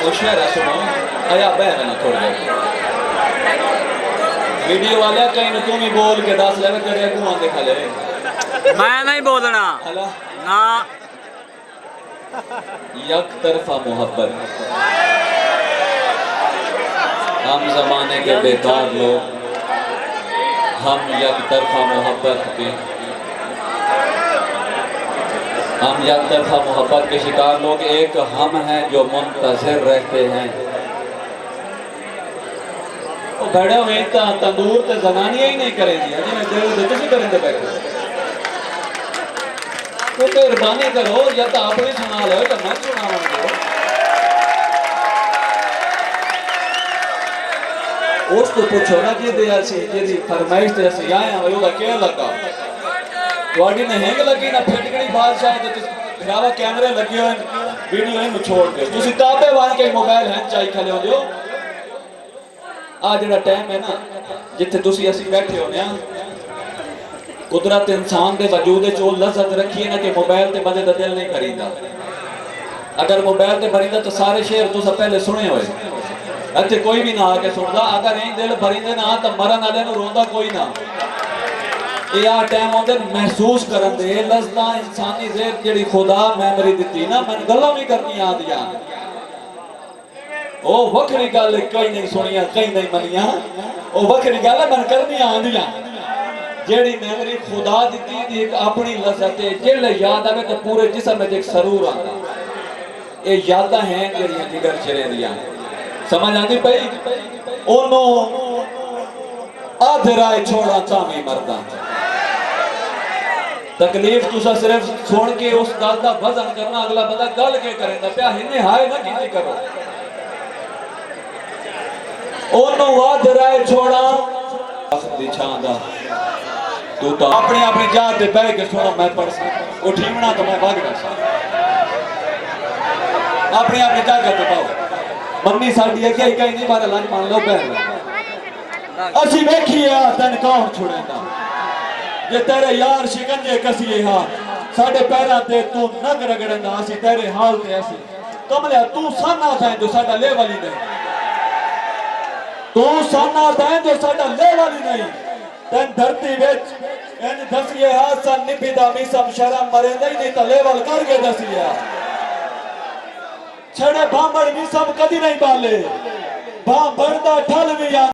वो शहर सुनो आया बहन ना थोड़ा वीडियो वाले कहीं ना तुम ही बोल के 10 लेवे तेरे अगुआ दिखा ले मैं नहीं बोलना हला ना। यक तरफा मोहब्बत हम जमाने के बेकार लोग हम यक तरफा मोहब्बत के हम यक तरफा मोहब्बत के शिकार लोग एक हम हैं जो मुंतज़िर रहते हैं। वो बड़े हुए तंदूर ते जनानियां ही नहीं करेंगी जिन्हें दिल तुम करेंगे बैठे तो मेहरबानी करो या तो आपने सुना लो तो मैं सुनावांगा उस तो पूछो ना कि दिया सी जी फरमाइश ते ਅਸੀਂ ਆਏ ਹਾਂ ਉਹਦਾ ਕੀ ਲੱਗਾ ਤੁਹਾਡੀ ਨੇ ਹੈਂਗ ਲੱਗੀ ਨਾ ਫਟਕੜੀ ਬਾਦਸ਼ਾਹ ਦੇ ਖਰਾਵਾ ਕੈਮਰੇ ਲੱਗੇ ਹੋਏ ਵੀਡੀਓ ਇਹਨੂੰ ਛੋੜ ਕੇ ਤੁਸੀਂ ਕਾਬੇ ਵਾਂ ਕੇ ਮੋਬਾਈਲ ਹੈਂਗ ਚਾਈ ਖਲੇ ਹੁੰਦੇ ਹੋ ਆ ਜਿਹੜਾ ਟਾਈਮ ਹੈ ਨਾ ਜਿੱਥੇ ਤੁਸੀਂ ਅਸੀਂ ਬੈਠੇ ਹੋਨੇ ਆ ਕੁਦਰਤ ਇਨਸਾਨ ਦੇ ਵਜੂਦ ਵਿੱਚ ਉਹ ਲਜ਼ਤ ਰੱਖੀ ਹੈ ਨਾ ਕਿ ਮੋਬਾਈਲ ਤੇ ਬੰਦੇ ਦਾ ਦਿਲ ਨਹੀਂ ਕਰੀਦਾ अगर मोबाइल ते भरीदा तो सारे शेर तुसा पहले सुने होए इत्थे कोई भी ना आके सुनदा अगर नहीं दिल भरींदे ना तो मरन वाले नूं रोंदा कोई ना ये आ टाइम आउंदे महसूस करन दे लज़्ज़तां इंसानी ज़ेहन जेहड़ी खुदा मेमोरी दित्ती ना मैनूं गल्लां भी करनी आंदियां ओ वखरी गल कई नहीं सुनिया कई नहीं मनिया ओ वखरी गल मैनूं करनी आंदियां जेहड़ी मेमोरी खुदा दित्ती दी एक अपनी लज़्ज़त है जिहड़े याद आवे तो पूरे जिस्म में एक सरूर आंदा ये यादां हैं जेहड़ियां जिगर चरे दियां समझ आंदी पई ओनू आधे राह छोड़ा चामी मरदा तकलीफ तुसा सिर्फ सुन के उस गल दा वजन करना अगला बंदा गल के करेंदा पिया हिने हाय ना कीती करो ओनू आधे राह छोड़ा दी छां दा तू तो अपने अपने जात पे बैठ के सुनो मैं पढ़ सा उठीवना तो मैं भाग सा अपने अपने जगह पे पाओ मम्मी साडी अगे कहीं नहीं मारे लंच मान लो बहन असि वेखिए तन कौन छुड़ेंदा जे तेरे यार शिकंजे कसिए हा साडे पैरां ते तू नग रगड़ेंदा असि तेरे हाल ते असि कमलिया तू साना था जो साडा लेवल ही नहीं तू साना था जो साडा लेवल ही नहीं तन धरती विच इन दसिए हा सन निभिदा मिसम शर्म मरेंदा ही नहीं तो लेवल करके दसिए छड़े बांबड़ भी सब कदी नहीं बाले बांबड़ दा ठल भी